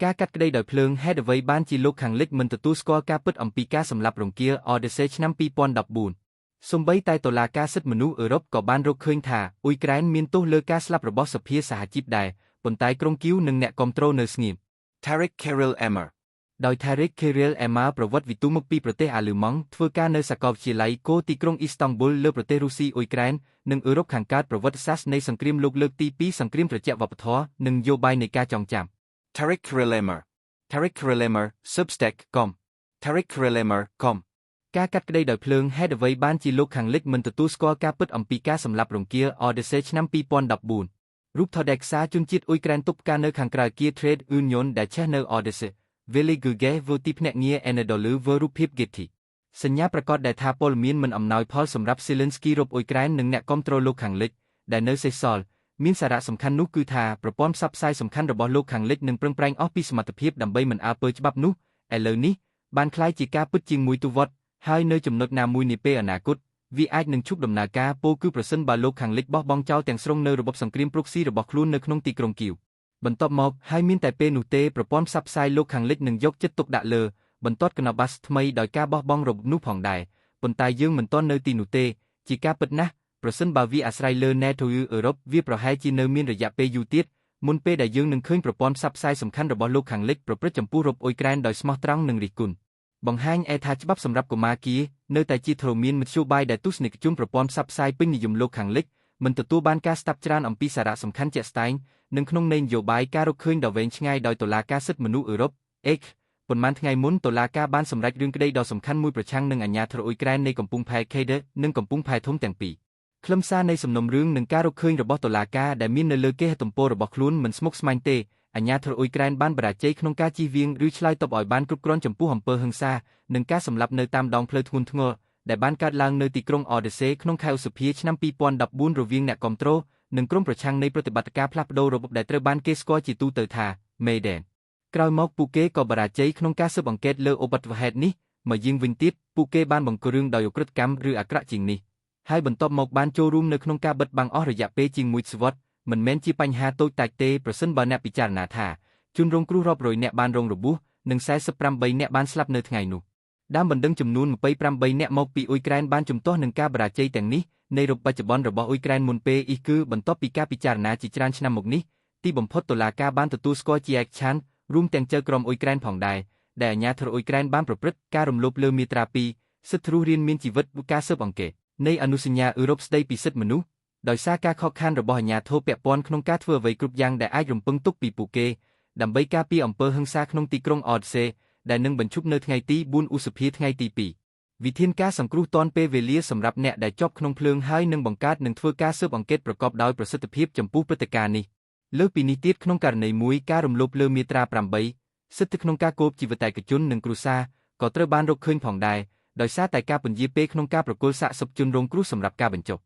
ការកាត់ក្តីដោយភ្លើងហេតុអ្វីបានជាលោកខាងលិចមិនទទួលស្គាល់ការពិតអំពីការសម្លាប់រង្គាល Odyssey ឆ្នាំ2014 សូម្បីតែតុលាការសិទ្ធិមនុស្សអឺរ៉ុបក៏បានរកឃើញថាអ៊ុយក្រែនមានទោសលើការស្លាប់របស់សភាសហជីពដែរប៉ុន្តែក្រុងគីវនិងអ្នកគាំទ្រនៅស្ងៀម Tariq Kirill Emmer ដោយ Tariq Kirill Emmer ប្រវត្តិវិទូមកពីប្រទេសអាល្លឺម៉ង់ធ្វើការនៅសាកលវិទ្យាល័យគោទីក្រុងអ៊ីស្តង់ប៊ុលលើប្រទេសរុស្ស៊ីអ៊ុយក្រែននិងអឺរ៉ុបខាងកើតប្រវត្តិសាស្ត្រនៃសង្គ្រាមលោកលើកទី2សង្គ្រាមត្រជាក់វប្បធម៌និងនយោបាយនៃការចងចាំ Tariq Kirill Emmer Tariq Kirill Emmer Substack.com Tariq Kirill Emmer.com ការកាត់ក្តីដោយភ្លើងហេតុអ្វីបានជាលោកខាងលិចមិនទទួលស្គាល់ការពិតអំពីការសម្លាប់រង្គាល Odyssey ឆ្នាំ2014 រូបថតឯកសារជនជាតិអ៊ុយក្រែនទប់ការនៅខាងក្រៅអគារ Trade Union ដែលឆេះនៅ Odyssey Veli Guge ធ្វើទីភ្នាក់ងារ Anadolu ធ្វើរូបភាព Getty សញ្ញាប្រកាសដែលថាពលមានមិនអំណោយផលសម្រាប់ Zelensky រົບអ៊ុយក្រែននិងអ្នកគាំទ្រលោកខាងលិចដែលនៅសេសសល់មានសារៈសំខាន់នោះគឺថាប្រព័ន្ធផ្សព្វផ្សាយសំខាន់របស់លោកខាងលិចនឹងប្រឹងប្រែងអស់ពីសមត្ថភាពដើម្បីមិនអើពើច្បាប់នោះឥឡូវនេះបានក្លាយជាការពិតជាងមួយទវត្តហើយនៅចំណុចណាមួយនាពេលអនាគតវាអាចនឹងឈប់ដំណើរការពោលគឺប្រសិនបើលោកខាងលិចបោះបង់ចោលទាំងស្រុងនៅរបបសង្គ្រាម proxy របស់ខ្លួននៅក្នុងទីក្រុងគីវបន្ទាប់មកហើយមានតែពេលនោះទេប្រព័ន្ធផ្សព្វផ្សាយលោកខាងលិចនឹងយកចិត្តទុកដាក់លើបន្ទាត់កណបាសថ្មីដោយការបោះបង់របបនោះផងដែរប៉ុន្តែយើងមិនទាន់នៅទីនោះទេជាការពិតណាស់ប្រសិនបើវាអាស្រ័យលើ NATO អឺរ៉ុបវាប្រហែលជានៅមានរយៈពេលយូរទៀតមុនពេលដែលយើងនឹងឃើញប្រព័ន្ធផ្សព្វផ្សាយសំខាន់របស់លោកខាងលិចប្រព្រឹត្តចំពោះរបបអ៊ុយក្រែនដោយស្មោះត្រង់និងរិះគន់បង្ហាញថាច្បាប់សម្រាប់កុមារគីនៅតែជាធរមានមធ្យោបាយដែលទស្សនិកជនប្រព័ន្ធផ្សព្វផ្សាយពេញនិយមលោកខាងលិចមិនទទួលបានការស្ដាប់ច្រើនអំពីសារៈសំខាន់ជាក់ស្ដែងនិងក្នុងន័យនយោបាយការរកឃើញដ៏វែងឆ្ងាយដោយតុលាការសិទ្ធិមនុស្សអឺរ៉ុប X ប៉ុន្មានថ្ងៃមុនតុលាការបានសម្រេចរឿងក្តីដ៏សំខាន់មួយប្រឆាំងនឹងអាញាធរអ៊ុយក្រែននៃកំពង់ផែ Khayde និងកំពង់ផែធំទាំងពីរខ្លឹមសារនៃសំណុំរឿងនិងការរកឃើញរបស់តុលាការដែលមាននៅលើគេហទំព័ររបស់ខ្លួនមិនស្មុគស្មាញទេអាញាធរអ៊ុយក្រែនបានបរាជ័យក្នុងការជៀសវាងឬឆ្លើយតបឲ្យបានគ្រប់គ្រាន់ចំពោះអំពើហិង្សានិងការសម្លាប់នៅតាមដងផ្លូវធ្ងន់ធ្ងរដែលបានកើតឡើងនៅទីក្រុង Odyssey ក្នុងខែឧសភាឆ្នាំ2014រវាងអ្នកគាំទ្រនិងក្រុមប្រឆាំងនៃប្រតិបត្តិការផ្លាស់ប្ដូររបបដែលត្រូវបានគេស្គាល់ជាទូទៅថា Maidan ក្រោយមកពួកគេក៏បរាជ័យក្នុងការស៊ើបអង្កេតលើឧបទ្ទវហេតុនេះមកយាងវិញទៀតពួកគេបានបង្ករឿងដោយឧក្រិដ្ឋកម្មឬអាក្រក់ជាងនេះហើយបន្ទាប់មកបានចូលរួមនៅក្នុងការបិទបាំងអស់រយៈពេលជាងមួយសវត្សរ៍មិនមែនជាបញ្ហាតូចតាចទេប្រសិនបើអ្នកពិចារណាថាជនរងគ្រោះរាប់រយនាក់បានរងរបួសនិង48នាក់បានស្លាប់នៅថ្ងៃនោះដើមបណ្ដឹងចំនួន28នាក់មកពីអ៊ុយក្រែនបានជំទាស់នឹងការបរាជ័យទាំងនេះនៃរបបបច្ចុប្បន្នរបស់អ៊ុយក្រែនមុនពេលគឺបន្ទាប់ពីការពិចារណាជាច្រើនឆ្នាំមកនេះទីបំផុតតុលាការបានទទួលស្គាល់ជាឯកច្ឆន្ទរួមទាំងចៅក្រមអ៊ុយក្រែនផងដែរដែលអាជ្ញាធរអ៊ុយក្រែនបានប្រព្រឹត្តការរំលោភលើមាត្រា2សិទ្ធិរស់រានមានជីវិតការស៊ើបអង្កេតនៃអនុសញ្ញាអឺរ៉ុបស្តីពីសិទ្ធិមនុស្សដោយសារការខកខានរបស់អាជ្ញាធរពាក់ព័ន្ធក្នុងការធ្វើអ្វីគ្រប់យ៉ាងដែលអាចរំពឹងទុកពីពួកគេដើម្បីការពារអំពើហិង្សាក្នុងទីក្រុង Odyssey ដែលនឹងបញ្ឈប់នៅថ្ងៃទី4ឧសភាថ្ងៃទី2វិធានការសង្គ្រោះទាន់ពេលវេលាសម្រាប់អ្នកដែលជាប់ក្នុងភ្លើងហើយនឹងបង្កើតនិងធ្វើការស៊ើបអង្កេតប្រកបដោយប្រសិទ្ធភាពចំពោះព្រឹត្តិការណ៍នេះលើសពីនេះទៀតក្នុងករណីមួយការរំលោភលើមាត្រា8សិទ្ធិក្នុងការគោរពជីវិតឯកជននិងគ្រួសារក៏ត្រូវបានរកឃើញផងដែរដោយសារតែការពន្យាពេលក្នុងការប្រគល់សាកសពជនរងគ្រោះសម្រាប់ការបញ្ចុះ